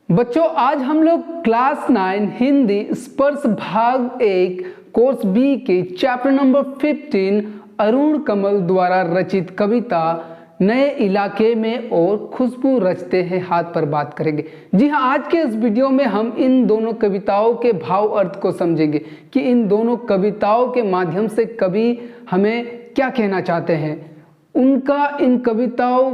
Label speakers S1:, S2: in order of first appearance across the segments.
S1: बच्चों आज हम लोग क्लास 9 हिंदी स्पर्श भाग 1 कोर्स बी के चैप्टर नंबर 15 अरुण कमल द्वारा रचित कविता नए इलाके में और खुशबू रचते हैं हाथ पर बात करेंगे। जी हाँ, आज के इस वीडियो में हम इन दोनों कविताओं के भाव अर्थ को समझेंगे कि इन दोनों कविताओं के माध्यम से कवि हमें क्या कहना चाहते हैं, उनका इन कविताओं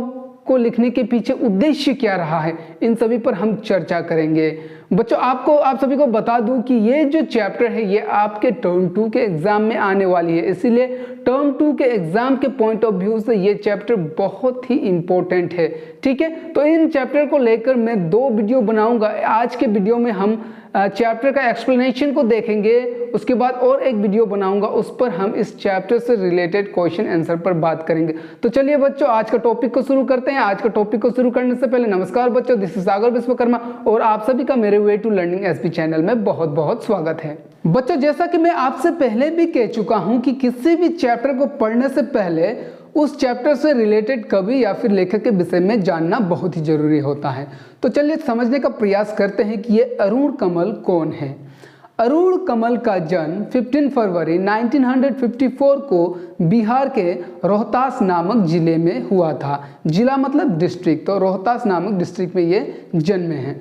S1: को लिखने के पीछे उद्देश्य क्या रहा है, इन सभी पर हम चर्चा करेंगे। बच्चों आप सभी को बता दूं कि ये जो चैप्टर है ये आपके टर्म 2 के एग्जाम में आने वाली है, इसीलिए टर्म 2 के एग्जाम के पॉइंट ऑफ व्यू से ये चैप्टर बहुत ही इंपॉर्टेंट है। ठीक है, तो इन चैप्टर को लेकर मैं 2 वीडियो बनाऊंगा। आज के वीडियो में हम चैप्टर का एक्सप्लेनेशन को देखेंगे, उसके बाद और एक वीडियो बनाऊंगा, उस पर हम इस चैप्टर से रिलेटेड क्वेश्चन आंसर पर बात करेंगे। तो चलिए बच्चों आज का टॉपिक को शुरू करते हैं। आज का टॉपिक को शुरू करने से पहले नमस्कार बच्चों, दिस इज सागर विश्वकर्मा और आप सभी का मेरे way to learning SP channel में बहुत बहुत स्वागत है। बच्चों जैसा कि मैं आपसे पहले भी कह चुका हूं कि किसी भी चैप्टर को पढ़ने से पहले उस चैप्टर से रिलेटेड कवि या फिर लेखक के विषय में जानना बहुत ही जरूरी होता है। तो चलिए समझने का प्रयास करते हैं कि ये अरुण कमल कौन है। अरुण कमल का जन्म 15 फरवरी 1954 को बिहार के रोहतास नामक जिले में हुआ था। जिला मतलब डिस्ट्रिक्ट, तो रोहतास नामक डिस्ट्रिक्ट में ये जन्मे हैं।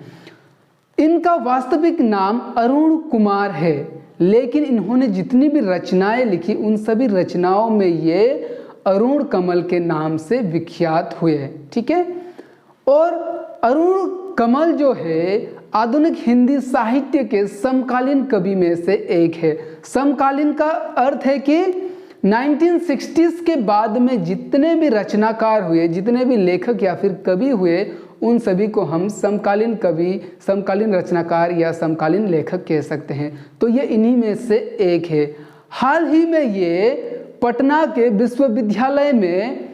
S1: इनका वास्तविक नाम अरुण कुमार है, लेकिन इन्होंने जितनी भी रचनाएं लिखी उन सभी रचनाओं में ये अरुण कमल के नाम से विख्यात हुए। ठीक है, और अरुण कमल जो है आधुनिक हिंदी साहित्य के समकालीन कवि में से एक है। समकालीन का अर्थ है कि 1960s के बाद में जितने भी रचनाकार हुए, जितने भी लेखक या फिर कवि हुए, उन सभी को हम समकालीन कवि, समकालीन रचनाकार या समकालीन लेखक कह सकते हैं। तो ये इन्हीं में से एक है। हाल ही में ये पटना के विश्वविद्यालय में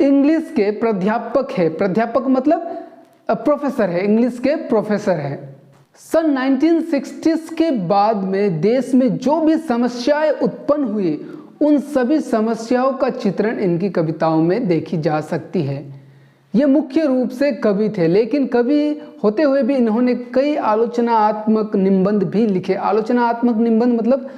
S1: इंग्लिश के प्राध्यापक है। प्राध्यापक मतलब प्रोफेसर है, इंग्लिश के प्रोफेसर है। सन 1960s के बाद में देश में जो भी समस्याएं उत्पन्न हुई उन सभी समस्याओं का चित्रण इनकी कविताओं में देखी जा सकती है। ये मुख्य रूप से कवि थे, लेकिन कवि होते हुए भी इन्होंने कई आलोचनात्मक निबंध भी लिखे। आलोचनात्मक निबंध मतलब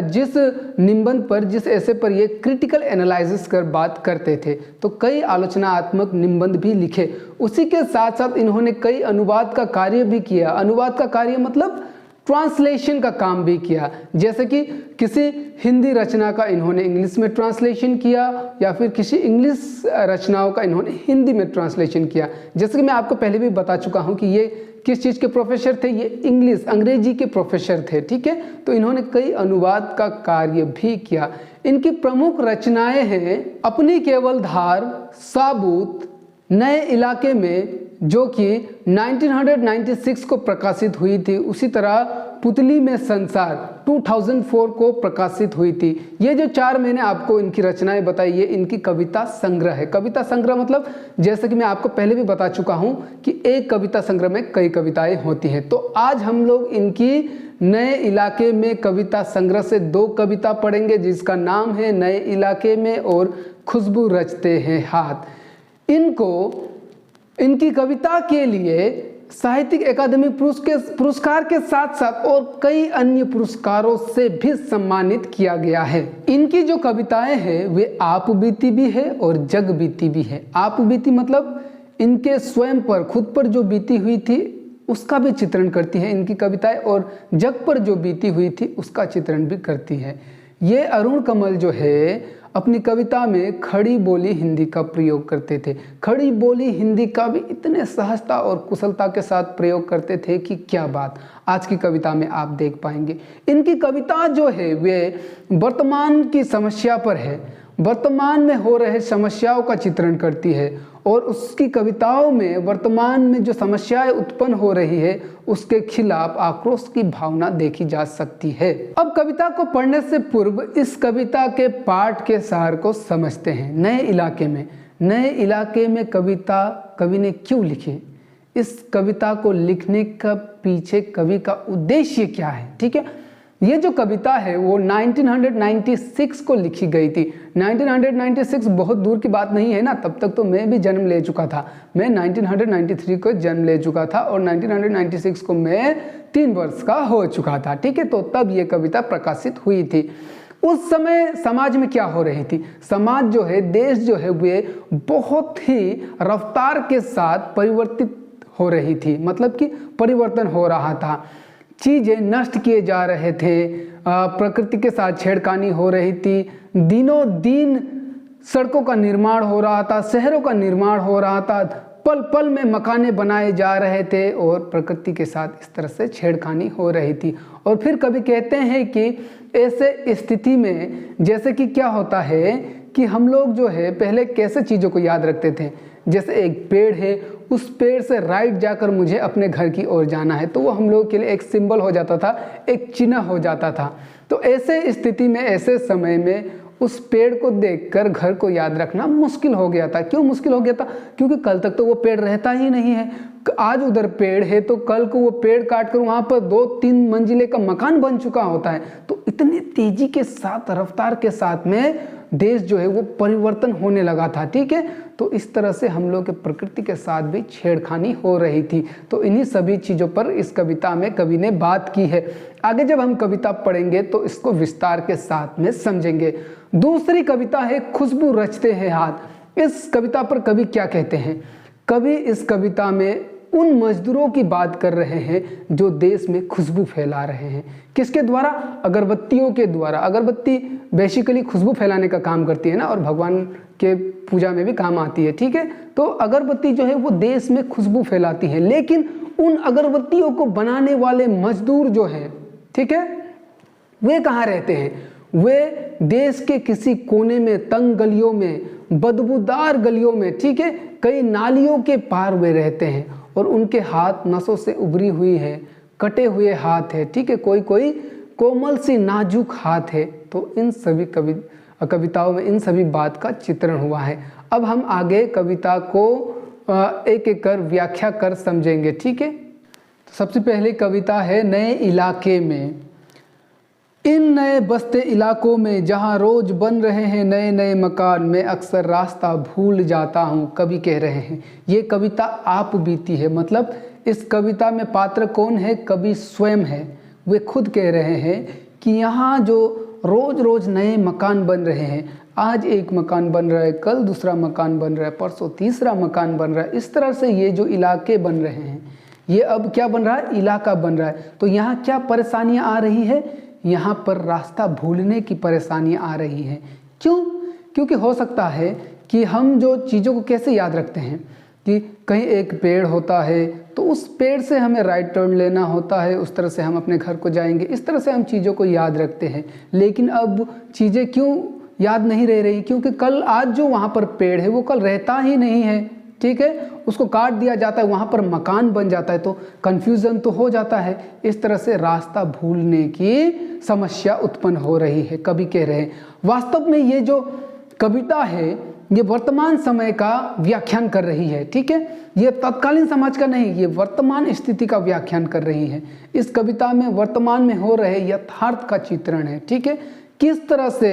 S1: जिस निबंध पर, जिस ऐसे पर ये क्रिटिकल एनालिसिस कर बात करते थे, तो कई आलोचनात्मक निबंध भी लिखे। उसी के साथ साथ इन्होंने कई अनुवाद का कार्य भी किया। अनुवाद का कार्य मतलब ट्रांसलेशन का काम भी किया, जैसे कि किसी हिंदी रचना का इन्होंने इंग्लिश में ट्रांसलेशन किया या फिर किसी इंग्लिश रचनाओं का इन्होंने हिंदी में ट्रांसलेशन किया। जैसे कि मैं आपको पहले भी बता चुका हूं कि ये किस चीज़ के प्रोफेसर थे, ये इंग्लिश अंग्रेजी के प्रोफेसर थे। ठीक है, तो इन्होंने कई अनुवाद का कार्य भी किया। इनकी प्रमुख रचनाएं हैं अपनी केवल धार, साबूत, नए इलाके में जो कि 1996 को प्रकाशित हुई थी, उसी तरह पुतली में संसार 2004 को प्रकाशित हुई थी। ये जो 4 मैंने आपको इनकी रचनाएं बताई, ये इनकी कविता संग्रह है। कविता संग्रह मतलब जैसे कि मैं आपको पहले भी बता चुका हूं कि एक कविता संग्रह में कई कविताएं होती हैं। तो आज हम लोग इनकी नए इलाके में कविता संग्रह से 2 कविता पढ़ेंगे, जिसका नाम है नए इलाके में और खुशबू रचते हैं हाथ। इनकी कविता के लिए साहित्यिक अकादमी पुरस्कार के साथ साथ और कई अन्य पुरस्कारों से भी सम्मानित किया गया है। इनकी जो कविताएं हैं वे आप बीती भी है और जग बीती भी है। आप बीती मतलब इनके स्वयं पर, खुद पर जो बीती हुई थी उसका भी चित्रण करती है इनकी कविताएं, और जग पर जो बीती हुई थी उसका चित्रण भी करती है। ये अरुण कमल जो है अपनी कविता में खड़ी बोली हिंदी का प्रयोग करते थे। खड़ी बोली हिंदी का भी इतने सहजता और कुशलता के साथ प्रयोग करते थे कि क्या बात आज की कविता में आप देख पाएंगे। इनकी कविता जो है वे वर्तमान की समस्या पर है, वर्तमान में हो रहे समस्याओं का चित्रण करती है, और उसकी कविताओं में वर्तमान में जो समस्याएं उत्पन्न हो रही है उसके खिलाफ आक्रोश की भावना देखी जा सकती है। अब कविता को पढ़ने से पूर्व इस कविता के पाठ के सार को समझते हैं। नए इलाके में कविता कवि ने क्यों लिखी, इस कविता को लिखने का पीछे कवि का उद्देश्य क्या है। ठीक है, ये जो कविता है वो 1996 को लिखी गई थी। 1996 बहुत दूर की बात नहीं है ना, तब तक तो मैं भी जन्म ले चुका था। मैं 1993 को जन्म ले चुका था और 1996 को मैं 3 वर्ष का हो चुका था। ठीक है, तो तब ये कविता प्रकाशित हुई थी। उस समय समाज में क्या हो रही थी? समाज जो है, देश जो है, वे बहुत ही रफ्तार के साथ परिवर्तित हो रही थी, मतलब कि परिवर्तन हो रहा था। चीज़ें नष्ट किए जा रहे थे, प्रकृति के साथ छेड़खानी हो रही थी, दिनों दिन सड़कों का निर्माण हो रहा था, शहरों का निर्माण हो रहा था, पल पल में मकाने बनाए जा रहे थे और प्रकृति के साथ इस तरह से छेड़खानी हो रही थी। और फिर कभी कहते हैं कि ऐसे स्थिति में जैसे कि क्या होता है कि हम लोग जो है पहले कैसे चीज़ों को याद रखते थे, जैसे एक पेड़ है, उस पेड़ से राइट जाकर मुझे अपने घर की ओर जाना है, तो वो हम लोग के लिए एक सिंबल हो जाता था, एक चिन्ह हो जाता था। तो ऐसे स्थिति में, ऐसे समय में उस पेड़ को देखकर घर को याद रखना मुश्किल हो गया था। क्यों मुश्किल हो गया था? क्योंकि कल तक तो वो पेड़ रहता ही नहीं है। आज उधर पेड़ है तो कल को वो पेड़ काट कर वहाँ पर 2-3 मंजिले का मकान बन चुका होता है। तो इतनी तेजी के साथ, रफ्तार के साथ में देश जो है वो परिवर्तन होने लगा था। ठीक है, तो इस तरह से हम लोग के प्रकृति के साथ भी छेड़खानी हो रही थी। तो इन्हीं सभी चीज़ों पर इस कविता में कवि ने बात की है। आगे जब हम कविता पढ़ेंगे तो इसको विस्तार के साथ में समझेंगे। दूसरी कविता है खुशबू रचते हैं हाथ। इस कविता पर कवि क्या कहते हैं? कवि इस कविता में उन मजदूरों की बात कर रहे हैं जो देश में खुशबू फैला रहे हैं। किसके द्वारा? अगरबत्तियों के द्वारा। अगरबत्ती बेसिकली खुशबू फैलाने का काम करती है ना, और भगवान के पूजा में भी काम आती है। ठीक है, तो अगरबत्ती जो है वो देश में खुशबू फैलाती है, लेकिन उन अगरबत्तियों को बनाने वाले मजदूर जो हैं, ठीक है, वे कहाँ रहते हैं? वे देश के किसी कोने में, तंग गलियों में, बदबूदार गलियों में, ठीक है, कई नालियों के पार वे रहते हैं और उनके हाथ नसों से उभरी हुई है, कटे हुए हाथ है। ठीक है, कोई कोई कोमल सी नाजुक हाथ है। तो इन सभी कविताओं में इन सभी बात का चित्रण हुआ है। अब हम आगे कविता को एक एक कर व्याख्या कर समझेंगे। ठीक है, तो सबसे पहले कविता है नए इलाके में। इन नए बसते इलाकों में जहां रोज बन रहे हैं नए नए मकान, में अक्सर रास्ता भूल जाता हूं, कवि कह रहे हैं। ये कविता आप बीती है, मतलब इस कविता में पात्र कौन है? कवि स्वयं है। वे खुद कह रहे हैं कि यहाँ जो रोज रोज नए मकान बन रहे हैं, आज एक मकान बन रहा है, कल दूसरा मकान बन रहा है, परसों तीसरा मकान बन रहा है, इस तरह से ये जो इलाके बन रहे हैं, ये अब क्या बन रहा है? इलाका बन रहा है। तो यहाँ क्या परेशानियाँ आ रही है? यहाँ पर रास्ता भूलने की परेशानियाँ आ रही हैं। क्यों? क्योंकि हो सकता है कि हम जो चीज़ों को कैसे याद रखते हैं कि कहीं एक पेड़ होता है तो उस पेड़ से हमें राइट टर्न लेना होता है, उस तरह से हम अपने घर को जाएंगे, इस तरह से हम चीज़ों को याद रखते हैं। लेकिन अब चीज़ें क्यों याद नहीं रह रही? क्योंकि कल आज जो वहाँ पर पेड़ है वो कल रहता ही नहीं है। ठीक है, उसको काट दिया जाता है, वहाँ पर मकान बन जाता है, तो कन्फ्यूज़न तो हो जाता है। इस तरह से रास्ता भूलने की समस्या उत्पन्न हो रही है, कवि कह रहे हैं। वास्तव में ये जो कविता है ये वर्तमान समय का व्याख्यान कर रही है। ठीक है, ये तत्कालीन समाज का नहीं, ये वर्तमान स्थिति का व्याख्यान कर रही है। इस कविता में वर्तमान में हो रहे यथार्थ का चित्रण है। ठीक है, किस तरह से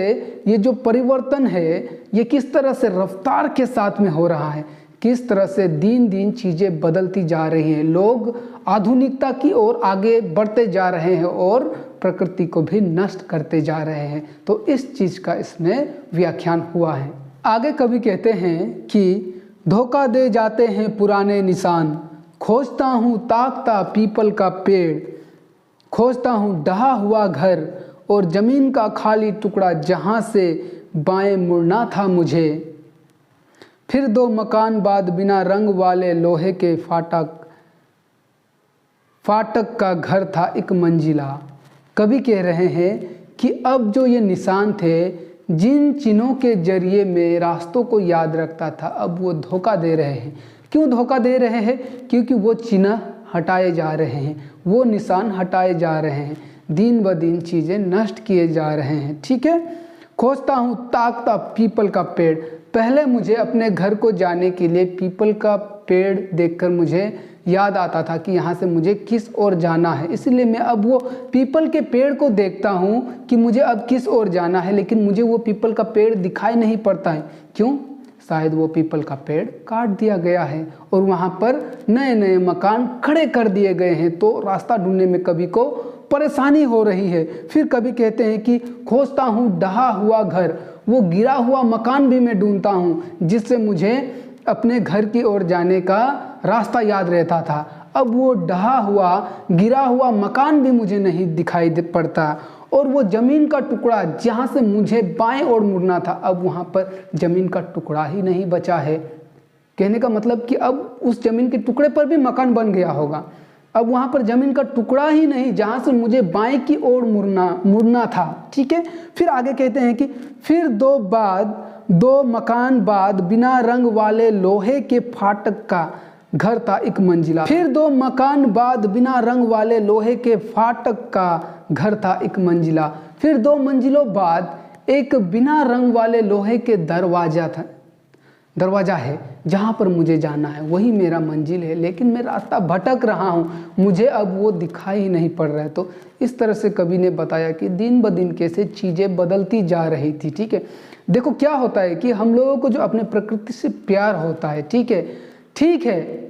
S1: ये जो परिवर्तन है ये किस तरह से रफ्तार के साथ में हो रहा है, किस तरह से दिन दिन चीज़ें बदलती जा रही हैं, लोग आधुनिकता की ओर आगे बढ़ते जा रहे हैं और प्रकृति को भी नष्ट करते जा रहे हैं। तो इस चीज़ का इसमें व्याख्यान हुआ है। आगे कवि कहते हैं कि धोखा दे जाते हैं पुराने निशान, खोजता हूँ ताकता पीपल का पेड़, खोजता हूँ ढहा हुआ घर और ज़मीन का खाली टुकड़ा जहाँ से बाएं मुड़ना था मुझे। फिर 2 मकान बाद बिना रंग वाले लोहे के फाटक का घर था 1 मंजिला। कवि कह रहे हैं कि अब जो ये निशान थे, जिन चिन्हों के जरिए में रास्तों को याद रखता था, अब वो धोखा दे रहे हैं। क्यों धोखा दे रहे हैं? क्योंकि वो चिन्ह हटाए जा रहे हैं, वो निशान हटाए जा रहे हैं, दिन ब दिन चीज़ें नष्ट किए जा रहे हैं। ठीक है, खोजता हूँ ताकता पीपल का पेड़। पहले मुझे अपने घर को जाने के लिए पीपल का पेड़ देखकर मुझे याद आता था कि यहाँ से मुझे किस ओर जाना है। इसलिए मैं अब वो पीपल के पेड़ को देखता हूँ कि मुझे अब किस ओर जाना है, लेकिन मुझे वो पीपल का पेड़ दिखाई नहीं पड़ता है। क्यों? शायद वो पीपल का पेड़ काट दिया गया है और वहाँ पर नए नए मकान खड़े कर दिए गए हैं, तो रास्ता ढूंढने में कवि को परेशानी हो रही है। फिर कवि कहते हैं कि खोजता हूँ ढहा हुआ घर, वो गिरा हुआ मकान भी मैं ढूंढता हूँ जिससे मुझे अपने घर की ओर जाने का रास्ता याद रहता था। अब वो ढहा हुआ गिरा हुआ मकान भी मुझे नहीं दिखाई पड़ता, और वो ज़मीन का टुकड़ा जहाँ से मुझे बाएं ओर मुड़ना था, अब वहाँ पर ज़मीन का टुकड़ा ही नहीं बचा है। कहने का मतलब कि अब उस ज़मीन के टुकड़े पर भी मकान बन गया होगा। अब वहाँ पर ज़मीन का टुकड़ा ही नहीं जहाँ से मुझे बाएं की ओर मुड़ना था। ठीक है, फिर आगे कहते हैं कि फिर दो मकान बाद बिना रंग वाले लोहे के फाटक का घर था एक मंजिला। फिर 2 मकान बाद बिना रंग वाले लोहे के फाटक का घर था एक मंजिला। फिर 2 मंजिलों बाद एक बिना रंग वाले लोहे के दरवाज़ा है जहाँ पर मुझे जाना है, वही मेरा मंजिल है, लेकिन मैं रास्ता भटक रहा हूँ, मुझे अब वो दिखाई ही नहीं पड़ रहा है। तो इस तरह से कवि ने बताया कि दिन ब दिन कैसे चीज़ें बदलती जा रही थी। ठीक है, देखो क्या होता है कि हम लोगों को जो अपने प्रकृति से प्यार होता है, ठीक है,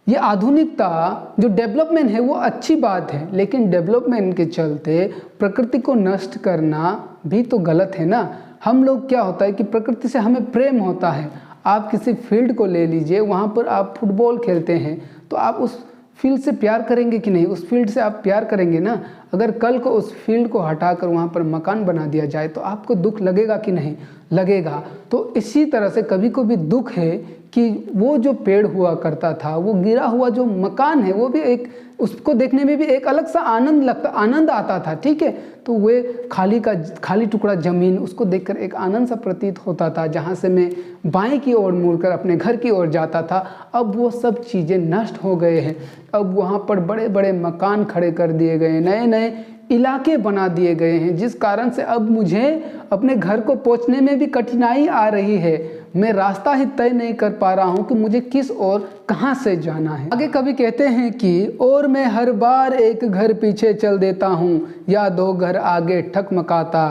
S1: ये आधुनिकता जो डेवलपमेंट है वो अच्छी बात है, लेकिन डेवलपमेंट के चलते प्रकृति को नष्ट करना भी तो गलत है ना। हम लोग क्या होता है कि प्रकृति से हमें प्रेम होता है। आप किसी फील्ड को ले लीजिए, वहाँ पर आप फुटबॉल खेलते हैं तो आप उस फील्ड से प्यार करेंगे कि नहीं? उस फील्ड से आप प्यार करेंगे ना। अगर कल को उस फील्ड को हटाकर वहाँ पर मकान बना दिया जाए तो आपको दुख लगेगा कि नहीं? लगेगा। तो इसी तरह से कभी कभी दुख है कि वो जो पेड़ हुआ करता था, वो गिरा हुआ जो मकान है, वो भी एक, उसको देखने में भी एक अलग सा आनंद आता था। ठीक है, तो वे खाली टुकड़ा ज़मीन, उसको देखकर एक आनंद सा प्रतीत होता था, जहाँ से मैं बाएं की ओर मुड़कर अपने घर की ओर जाता था। अब वो सब चीज़ें नष्ट हो गए हैं। अब वहाँ पर बड़े बड़े मकान खड़े कर दिए गए, नए नए इलाके बना दिए गए हैं, जिस कारण से अब मुझे अपने घर को पहुंचने में भी कठिनाई आ रही है। मैं रास्ता ही तय नहीं कर पा रहा हूं कि मुझे किस ओर कहां से जाना है। आगे कवि कहते हैं कि और मैं हर बार एक घर पीछे चल देता हूं या 2 घर आगे ठकमकाता।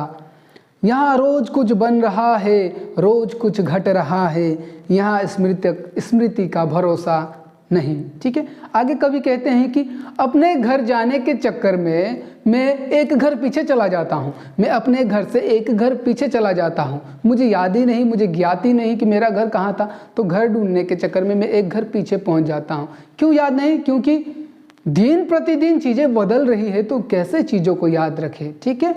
S1: यहाँ रोज कुछ बन रहा है, रोज कुछ घट रहा है, यहाँ स्मृति का भरोसा नहीं। ठीक है, आगे कवि कहते हैं कि अपने घर जाने के चक्कर में मैं एक घर पीछे चला जाता हूँ। मैं अपने घर से एक घर पीछे चला जाता हूँ, मुझे याद ही नहीं, मुझे ज्ञात ही नहीं कि मेरा घर कहाँ था। तो घर ढूंढने के चक्कर में मैं एक घर पीछे पहुँच जाता हूँ। क्यों याद नहीं? क्योंकि दिन प्रतिदिन चीज़ें बदल रही है, तो कैसे चीज़ों को याद रखे। ठीक है,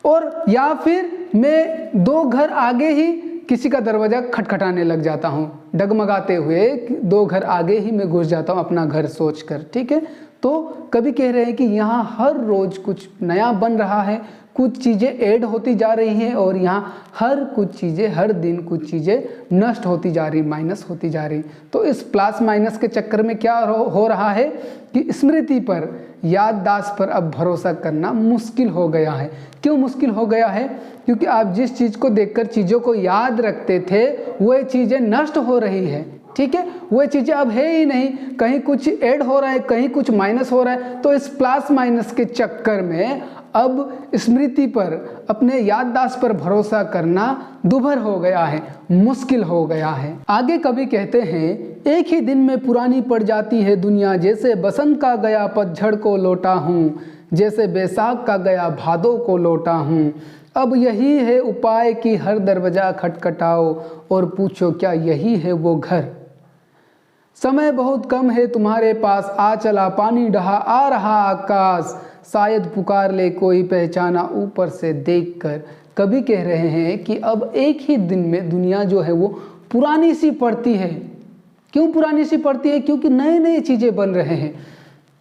S1: और या फिर मैं 2 घर आगे ही किसी का दरवाज़ा खटखटाने लग जाता हूँ, डगमगाते हुए 2 घर आगे ही मैं घुस जाता हूँ अपना घर सोचकर। ठीक है, तो कभी कह रहे हैं कि यहाँ हर रोज़ कुछ नया बन रहा है, कुछ चीज़ें ऐड होती जा रही हैं, और यहाँ हर दिन कुछ चीज़ें नष्ट होती जा रही, माइनस होती जा रही। तो इस प्लस माइनस के चक्कर में क्या हो रहा है कि स्मृति पर, याददाश्त पर अब भरोसा करना मुश्किल हो गया है। क्यों मुश्किल हो गया है? क्योंकि आप जिस चीज़ को देखकर चीज़ों को याद रखते थे, वह चीज़ें नष्ट हो रही है। ठीक है, वह चीज़ें अब है ही नहीं, कहीं कुछ ऐड हो रहा है, कहीं कुछ माइनस हो रहा है। तो इस प्लस माइनस के चक्कर में अब स्मृति पर, अपने याददाश्त पर भरोसा करना दुभर हो गया है, मुश्किल हो गया है। आगे कवि कहते हैं, एक ही दिन में पुरानी पड़ जाती है दुनिया, जैसे बसंत का गया पतझड़ को लौटा हूँ, जैसे बैसाख का गया भादों को लौटा हूँ। अब यही है उपाय कि हर दरवाजा खटखटाओ और पूछो क्या यही है वो घर। समय बहुत कम है तुम्हारे पास, आ चला पानी ढहा आ रहा आकाश, शायद पुकार ले कोई पहचाना ऊपर से देखकर। कवि कह रहे हैं कि अब एक ही दिन में दुनिया जो है वो पुरानी सी पड़ती है। क्यों पुरानी सी पड़ती है? क्योंकि नए नए चीज़ें बन रहे हैं।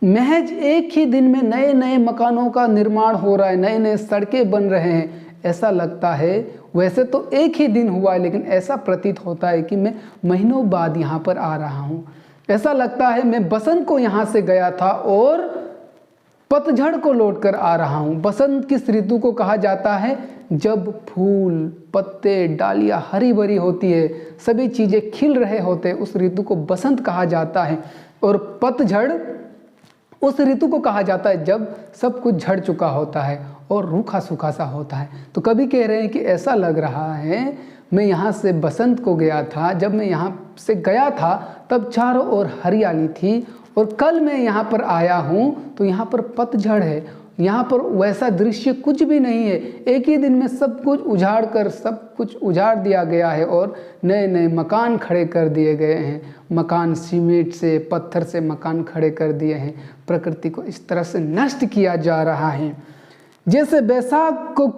S1: महज एक ही दिन में नए नए मकानों का निर्माण हो रहा है, नए नए सड़कें बन रहे हैं। ऐसा लगता है, वैसे तो एक ही दिन हुआ है, लेकिन ऐसा प्रतीत होता है कि मैं महीनों बाद यहाँ पर आ रहा हूँ। ऐसा लगता है मैं बसंत को यहाँ से गया था और पतझड़ को लौट कर आ रहा हूँ। बसंत किस ऋतु को कहा जाता है? जब फूल, पत्ते, डालियाँ हरी भरी होती है, सभी चीज़ें खिल रहे होते हैं, उस ऋतु को बसंत कहा जाता है। और पतझड़ उस ऋतु को कहा जाता है जब सब कुछ झड़ चुका होता है और रूखा सूखा सा होता है। तो कवि कह रहे हैं कि ऐसा लग रहा है मैं यहाँ से बसंत को गया था, जब मैं यहाँ से गया था तब चारों ओर हरियाली थी, और कल मैं यहाँ पर आया हूँ तो यहाँ पर पतझड़ है, यहाँ पर वैसा दृश्य कुछ भी नहीं है। एक ही दिन में सब कुछ उजाड़ कर सब कुछ उजाड़ दिया गया है और नए नए मकान खड़े कर दिए गए हैं। मकान सीमेंट से, पत्थर से मकान खड़े कर दिए हैं। प्रकृति को इस तरह से नष्ट किया जा रहा है। जैसे बैसाख को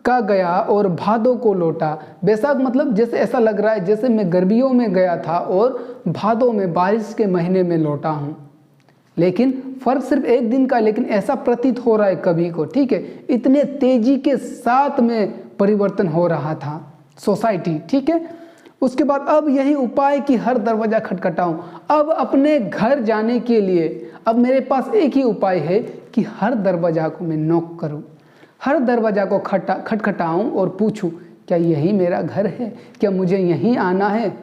S1: का गया और भादों को लौटा। बैसाख मतलब जैसे ऐसा लग रहा है जैसे मैं गर्मियों में गया था और भादों में बारिश के महीने में लौटा हूँ। लेकिन फर्क सिर्फ एक दिन का, लेकिन ऐसा प्रतीत हो रहा है कवि को, ठीक है। इतने तेजी के साथ में परिवर्तन हो रहा था सोसाइटी, ठीक है। उसके बाद अब यही उपाय कि हर दरवाजा खटखटाऊं। अब अपने घर जाने के लिए अब मेरे पास एक ही उपाय है कि हर दरवाजा को मैं नॉक करूं, हर दरवाजा को खटखटाऊं और पूछूं क्या यही मेरा घर है, क्या मुझे यहीं आना है।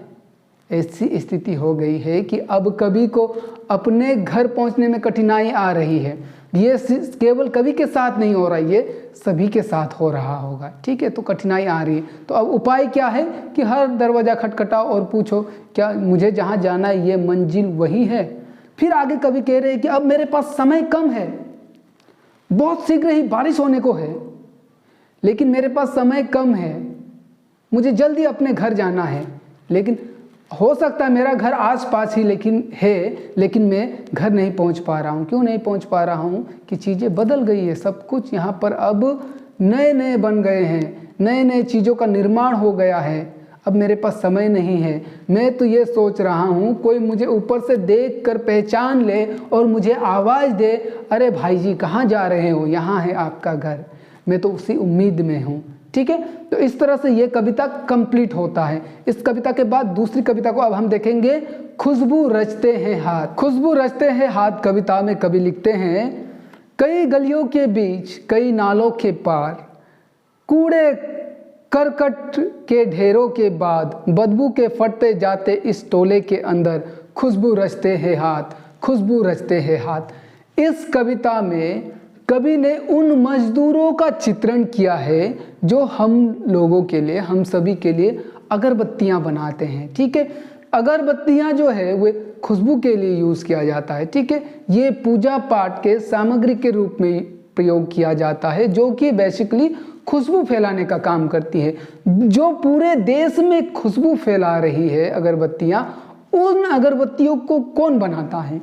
S1: ऐसी स्थिति हो गई है कि अब कवि को अपने घर पहुंचने में कठिनाई आ रही है। ये केवल कवि के साथ नहीं हो रहा, ये सभी के साथ हो रहा होगा, ठीक है। तो कठिनाई आ रही है, तो अब उपाय क्या है कि हर दरवाज़ा खटखटाओ और पूछो क्या मुझे जहाँ जाना है ये मंजिल वही है। फिर आगे कवि कह रहे हैं कि अब मेरे पास समय कम है, बहुत शीघ्र ही बारिश होने को है, लेकिन मेरे पास समय कम है, मुझे जल्दी अपने घर जाना है। लेकिन हो सकता है मेरा घर आसपास ही लेकिन मैं घर नहीं पहुंच पा रहा हूं। क्यों नहीं पहुंच पा रहा हूं कि चीज़ें बदल गई है, सब कुछ यहाँ पर अब नए नए बन गए हैं, नए नए चीज़ों का निर्माण हो गया है। अब मेरे पास समय नहीं है। मैं तो ये सोच रहा हूँ कोई मुझे ऊपर से देख कर पहचान ले और मुझे आवाज़ दे, अरे भाई जी कहाँ जा रहे हो, यहाँ है आपका घर। मैं तो उसी उम्मीद में हूँ, ठीक है। तो इस तरह से ये कविता कंप्लीट होता है। इस कविता के बाद दूसरी कविता को अब हम देखेंगे, खुशबू रचते हैं हाथ। खुशबू रचते हैं हाथ कविता में कवि लिखते हैं, कई गलियों के बीच, कई नालों के पार, कूड़े करकट के ढेरों के बाद, बदबू के फटते जाते इस टोले के अंदर, खुशबू रचते हैं हाथ, खुशबू रचते हैं हाथ। इस कविता में कवि ने उन मजदूरों का चित्रण किया है जो हम लोगों के लिए, हम सभी के लिए अगरबत्तियां बनाते हैं, ठीक है। अगरबत्तियां जो है वे खुशबू के लिए यूज़ किया जाता है, ठीक है। ये पूजा पाठ के सामग्री के रूप में प्रयोग किया जाता है, जो कि बेसिकली खुशबू फैलाने का काम करती है। जो पूरे देश में खुशबू फैला रही है अगरबत्तियां, उन अगरबत्तियों को कौन बनाता है?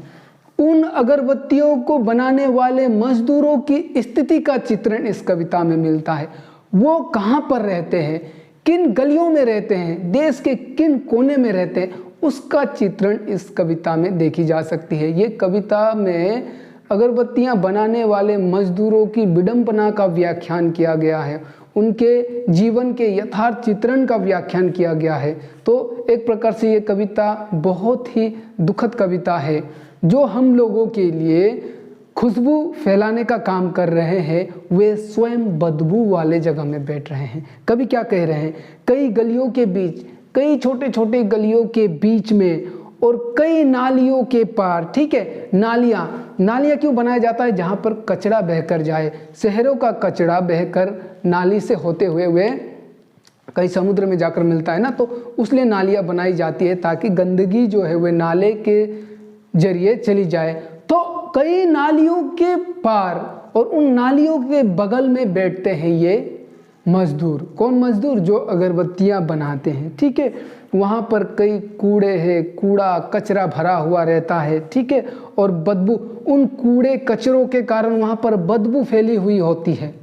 S1: उन अगरबत्तियों को बनाने वाले मजदूरों की स्थिति का चित्रण इस कविता में मिलता है। वो कहाँ पर रहते हैं, किन गलियों में रहते हैं, देश के किन कोने में रहते हैं, उसका चित्रण इस कविता में देखी जा सकती है। ये कविता में अगरबत्तियां बनाने वाले मजदूरों की विडंबना का व्याख्यान किया गया है, उनके जीवन के यथार्थ चित्रण का व्याख्यान किया गया है। तो एक प्रकार से ये कविता बहुत ही दुखद कविता है, जो हम लोगों के लिए खुशबू फैलाने का काम कर रहे हैं। वे स्वयं बदबू वाले जगह में बैठ रहे हैं। कवि क्या कह रहे हैं, कई गलियों के बीच, कई छोटे छोटे गलियों के बीच में और कई नालियों के पार, ठीक है। नालियाँ क्यों बनाया जाता है? जहाँ पर कचरा बहकर जाए। शहरों का कचरा बहकर नाली से होते हुए कई समुद्र में जाकर मिलता है ना, तो उसलिए नालियाँ बनाई जाती है ताकि गंदगी जो है वह नाले के जरिए चली जाए। तो कई नालियों के पार और उन नालियों के बगल में बैठते हैं ये मजदूर। कौन मजदूर? जो अगरबत्तियां बनाते हैं, ठीक है। वहाँ पर कई कूड़े है, कूड़ा कचरा भरा हुआ रहता है, ठीक है। और बदबू, उन कूड़े कचरों के कारण वहाँ पर बदबू फैली हुई होती है।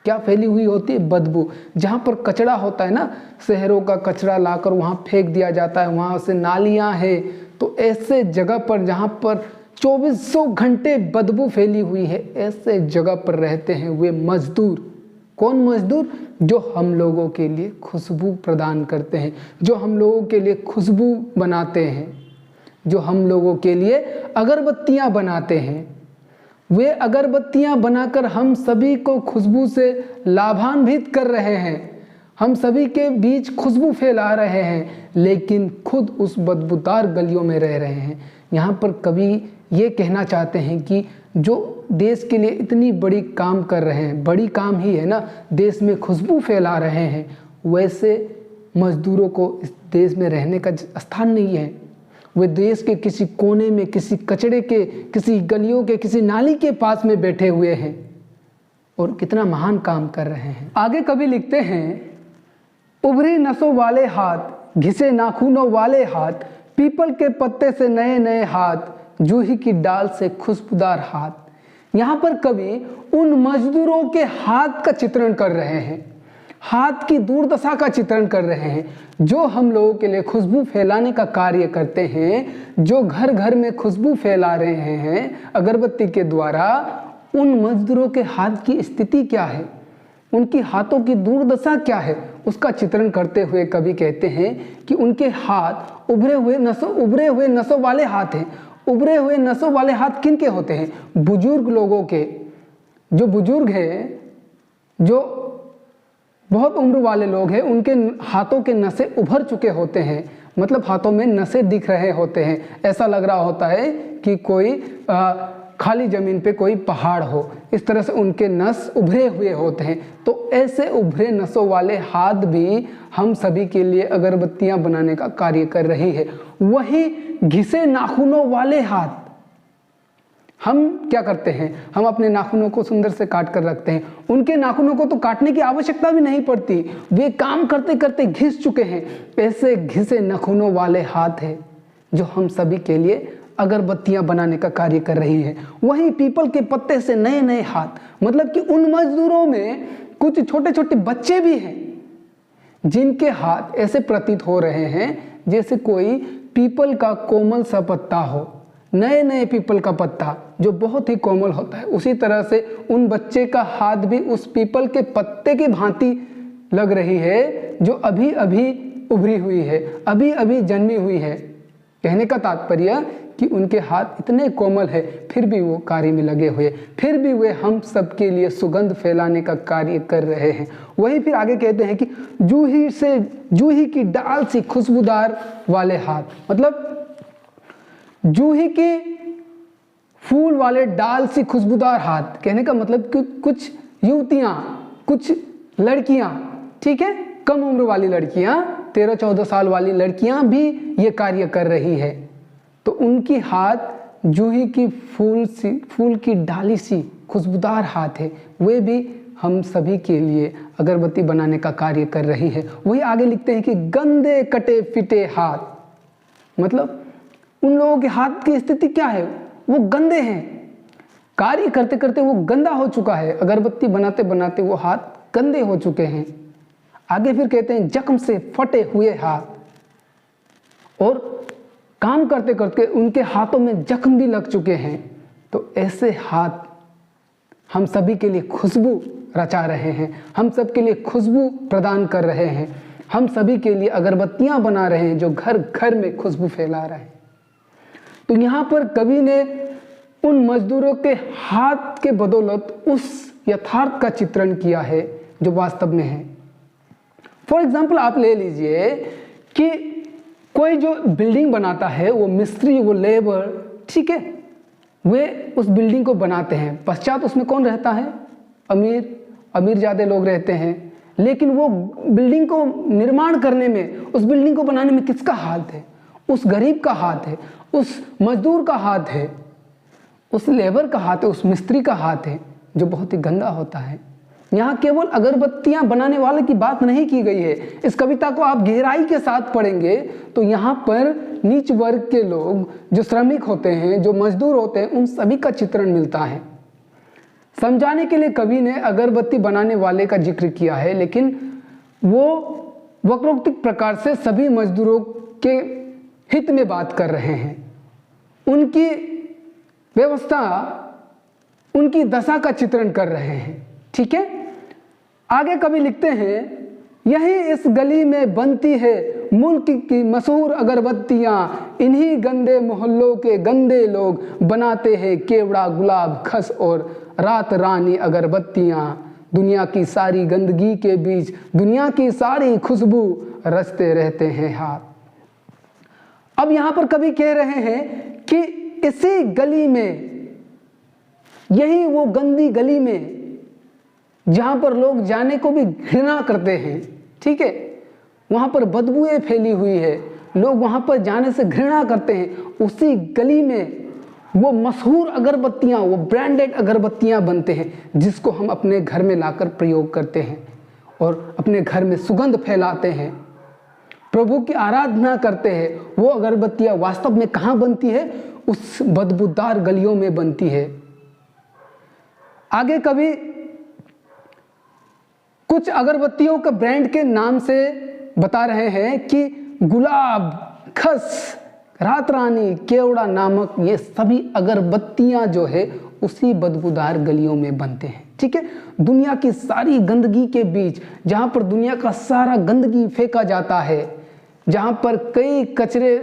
S1: क्या फैली हुई होती है? बदबू। जहाँ पर कचरा होता है ना, शहरों का कचरा लाकर वहाँ फेंक दिया जाता है, वहाँ से नालियाँ है, तो ऐसे जगह पर जहाँ पर 2400 घंटे बदबू फैली हुई है, ऐसे जगह पर रहते हैं वे मजदूर। कौन मजदूर? जो हम लोगों के लिए खुशबू प्रदान करते हैं, जो हम लोगों के लिए खुशबू बनाते हैं, जो हम लोगों के लिए अगरबत्तियां बनाते हैं। वे अगरबत्तियां बनाकर हम सभी को खुशबू से लाभान्वित कर रहे हैं, हम सभी के बीच खुशबू फैला रहे हैं, लेकिन खुद उस बदबूदार गलियों में रह रहे हैं। यहाँ पर कवि ये कहना चाहते हैं कि जो देश के लिए इतनी बड़ी काम कर रहे हैं, बड़ी काम ही है ना, देश में खुशबू फैला रहे हैं, वैसे मजदूरों को इस देश में रहने का स्थान नहीं है। वे देश के किसी कोने में, किसी कचड़े के, किसी गलियों के, किसी नाली के पास में बैठे हुए हैं और कितना महान काम कर रहे हैं। आगे कवि लिखते हैं, उभरी नसों वाले हाथ, घिसे नाखूनों वाले हाथ, पीपल के पत्ते से नए नए हाथ, जूही की डाल से खुशबूदार हाथ। यहाँ पर कवि उन मजदूरों के हाथ का चित्रण कर रहे हैं, हाथ की दुर्दशा का चित्रण कर रहे हैं, जो हम लोगों के लिए खुशबू फैलाने का कार्य करते हैं, जो घर घर में खुशबू फैला रहे हैं अगरबत्ती के द्वारा। उन मजदूरों के हाथ की स्थिति क्या है, उनकी हाथों की दुर्दशा क्या है, उसका चित्रण करते हुए कवि कहते हैं कि उनके हाथ उभरे हुए नसों वाले हाथ हैं। उभरे हुए नसों वाले हाथ किन के होते हैं? बुजुर्ग लोगों के। जो बुजुर्ग हैं, जो बहुत उम्र वाले लोग हैं, उनके हाथों के नसें उभर चुके होते हैं, मतलब हाथों में नसें दिख रहे होते हैं। ऐसा लग रहा होता है कि कोई खाली जमीन पे कोई पहाड़ हो, इस तरह से उनके नस उभरे हुए होते हैं। तो ऐसे उभरे नसों वाले हाथ भी हम सभी के लिए अगरबत्तियां बनाने का कार्य कर रही है। वही घिसे नाखूनों वाले हाथ, हम क्या करते हैं, हम अपने नाखूनों को सुंदर से काट कर रखते हैं। उनके नाखूनों को तो काटने की आवश्यकता भी नहीं पड़ती, वे काम करते करते घिस चुके हैं। ऐसे घिसे नाखूनों वाले हाथ है जो हम सभी के लिए अगरबत्तियां बनाने का कार्य कर रही है। वहीं पीपल के पत्ते से नए नए हाथ, मतलब कि उन मजदूरों में कुछ छोटे छोटे बच्चे भी हैं जिनके हाथ ऐसे प्रतीत हो रहे हैं जैसे कोई पीपल का कोमल सा पत्ता हो, नए नए पीपल का पत्ता जो बहुत ही कोमल होता है, उसी तरह से उन बच्चे का हाथ भी उस पीपल के पत्ते की भांति लग रही है जो अभी अभी उभरी हुई है, अभी अभी जन्मी हुई है। कहने का तात्पर्य कि उनके हाथ इतने कोमल है, फिर भी वो कार्य में लगे हुए, फिर भी वे हम सबके लिए सुगंध फैलाने का कार्य कर रहे हैं। वही फिर आगे कहते हैं कि जूही की डाल सी खुशबूदार वाले हाथ, मतलब जूही के फूल वाले डाल सी खुशबूदार हाथ। कहने का मतलब कि कुछ युवतियां, कुछ लड़कियां, ठीक है, कम उम्र वाली लड़कियां, 13-14 साल वाली लड़कियां भी ये कार्य कर रही है। तो उनकी हाथ जूही की फूल की डाली सी खुशबूदार हाथ है, वे भी हम सभी के लिए अगरबत्ती बनाने का कार्य कर रही है। वही आगे लिखते हैं कि गंदे कटे फिटे हाथ, मतलब उन लोगों के हाथ की स्थिति क्या है, वो गंदे हैं, कार्य करते करते वो गंदा हो चुका है, अगरबत्ती बनाते बनाते वो हाथ गंदे हो चुके हैं। आगे फिर कहते हैं जख्म से फटे हुए हाथ, और काम करते करते उनके हाथों में जख्म भी लग चुके हैं। तो ऐसे हाथ हम सभी के लिए खुशबू रचा रहे हैं, हम सब के लिए खुशबू प्रदान कर रहे हैं, हम सभी के लिए अगरबत्तियां बना रहे हैं जो घर घर में खुशबू फैला रहे हैं। तो यहाँ पर कवि ने उन मजदूरों के हाथ के बदौलत उस यथार्थ का चित्रण किया है जो वास्तव में है। फॉर एग्जाम्पल आप ले लीजिए कि कोई जो बिल्डिंग बनाता है, वो मिस्त्री, वो लेबर, ठीक है, वे उस बिल्डिंग को बनाते हैं। पश्चात उसमें कौन रहता है? अमीर ज़्यादा लोग रहते हैं। लेकिन वो बिल्डिंग को निर्माण करने में, उस बिल्डिंग को बनाने में किसका हाथ है? उस गरीब का हाथ है, उस मजदूर का हाथ है, उस लेबर का हाथ है, उस मिस्त्री का हाथ है, जो बहुत ही गंदा होता है। यहाँ केवल अगरबत्तियां बनाने वाले की बात नहीं की गई है। इस कविता को आप गहराई के साथ पढ़ेंगे तो यहाँ पर नीच वर्ग के लोग, जो श्रमिक होते हैं, जो मजदूर होते हैं, उन सभी का चित्रण मिलता है। समझाने के लिए कवि ने अगरबत्ती बनाने वाले का जिक्र किया है, लेकिन वो वक्रोक्तिक प्रकार से सभी मजदूरों के हित में बात कर रहे हैं। उनकी व्यवस्था, उनकी दशा का चित्रण कर रहे हैं, ठीक है। आगे कवि लिखते हैं, यही इस गली में बनती है मुल्क की मशहूर अगरबत्तियां, इन्हीं गंदे मोहल्लों के गंदे लोग बनाते हैं केवड़ा, गुलाब, खस और रात रानी अगरबत्तियां। दुनिया की सारी गंदगी के बीच दुनिया की सारी खुशबू रचते रहते हैं हाथ। अब यहाँ पर कवि कह रहे हैं कि इसी गली में, यही वो गंदी गली में जहां पर लोग जाने को भी घृणा करते हैं, ठीक है, वहां पर बदबूएं फैली हुई है, लोग वहां पर जाने से घृणा करते हैं, उसी गली में वो मशहूर अगरबत्तियां, वो ब्रांडेड अगरबत्तियां बनते हैं जिसको हम अपने घर में लाकर प्रयोग करते हैं और अपने घर में सुगंध फैलाते हैं, प्रभु की आराधना करते हैं। वो अगरबत्तियां वास्तव में कहाँ बनती है? उस बदबूदार गलियों में बनती है। आगे कभी कुछ अगरबत्तियों का ब्रांड के नाम से बता रहे हैं कि गुलाब, खस, रात रानी, केवड़ा नामक ये सभी अगरबत्तियां जो है उसी बदबूदार गलियों में बनते हैं, ठीक है। दुनिया की सारी गंदगी के बीच, जहां पर दुनिया का सारा गंदगी फेंका जाता है, जहां पर कई कचरे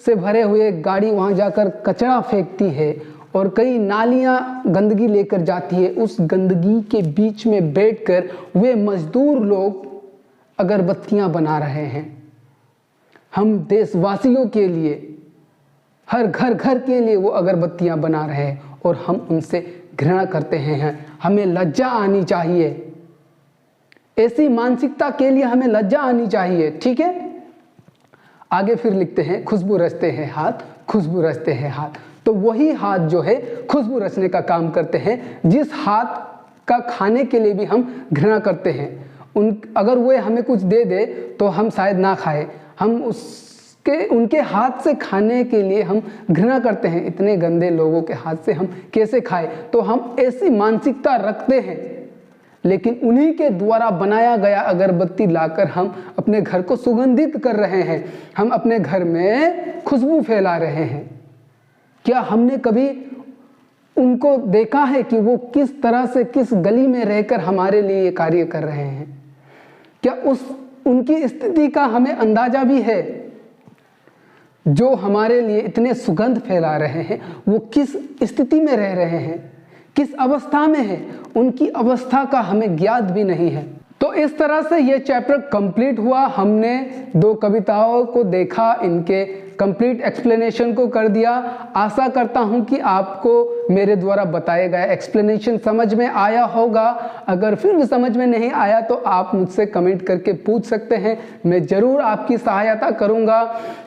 S1: से भरे हुए गाड़ी वहां जाकर कचरा फेंकती है और कई नालियां गंदगी लेकर जाती है, उस गंदगी के बीच में बैठकर वे मजदूर लोग अगरबत्तियां बना रहे हैं। हम देशवासियों के लिए, हर घर घर के लिए वो अगरबत्तियां बना रहे हैं और हम उनसे घृणा करते हैं। हमें लज्जा आनी चाहिए, ऐसी मानसिकता के लिए हमें लज्जा आनी चाहिए, ठीक है। आगे फिर लिखते हैं, खुशबू रचते हैं हाथ, खुशबू रचते हैं हाथ। तो वही हाथ जो है खुशबू रचने का काम करते हैं, जिस हाथ का खाने के लिए भी हम घृणा करते हैं। अगर वो हमें कुछ दे दे तो हम शायद ना खाएं, हम उनके हाथ से खाने के लिए हम घृणा करते हैं। इतने गंदे लोगों के हाथ से हम कैसे खाएं? तो हम ऐसी मानसिकता रखते हैं, लेकिन उन्हीं के द्वारा बनाया गया अगरबत्ती लाकर हम अपने घर को सुगंधित कर रहे हैं, हम अपने घर में खुशबू फैला रहे हैं। क्या हमने कभी उनको देखा है कि वो किस तरह से, किस गली में रहकर हमारे लिए ये कार्य कर रहे हैं? क्या उनकी स्थिति का हमें अंदाजा भी है? जो हमारे लिए इतने सुगंध फैला रहे हैं वो किस स्थिति में रह रहे हैं, किस अवस्था में है, उनकी अवस्था का हमें ज्ञात भी नहीं है। तो इस तरह से ये चैप्टर कंप्लीट हुआ। हमने 2 कविताओं को देखा, इनके कंप्लीट एक्सप्लेनेशन को कर दिया। आशा करता हूं कि आपको मेरे द्वारा बताया गया एक्सप्लेनेशन समझ में आया होगा। अगर फिर भी समझ में नहीं आया तो आप मुझसे कमेंट करके पूछ सकते हैं, मैं ज़रूर आपकी सहायता करूंगा।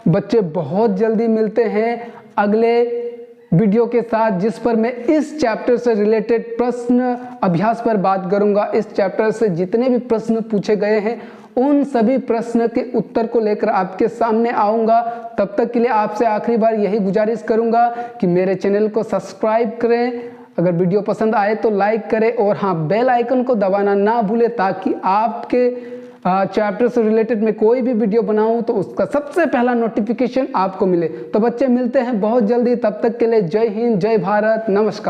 S1: बच्चे, बहुत जल्दी मिलते हैं अगले वीडियो के साथ, जिस पर मैं इस चैप्टर से रिलेटेड प्रश्न अभ्यास पर बात करूंगा। इस चैप्टर से जितने भी प्रश्न पूछे गए हैं उन सभी प्रश्न के उत्तर को लेकर आपके सामने आऊंगा। तब तक के लिए आपसे आखिरी बार यही गुजारिश करूंगा कि मेरे चैनल को सब्सक्राइब करें, अगर वीडियो पसंद आए तो लाइक करें और हाँ, बेल आइकन को दबाना ना भूलें ताकि आपके चैप्टर से रिलेटेड मैं कोई भी वीडियो बनाऊं तो उसका सबसे पहला नोटिफिकेशन आपको मिले। तो बच्चे, मिलते हैं बहुत जल्दी, तब तक के लिए जय हिंद, जय भारत, नमस्कार।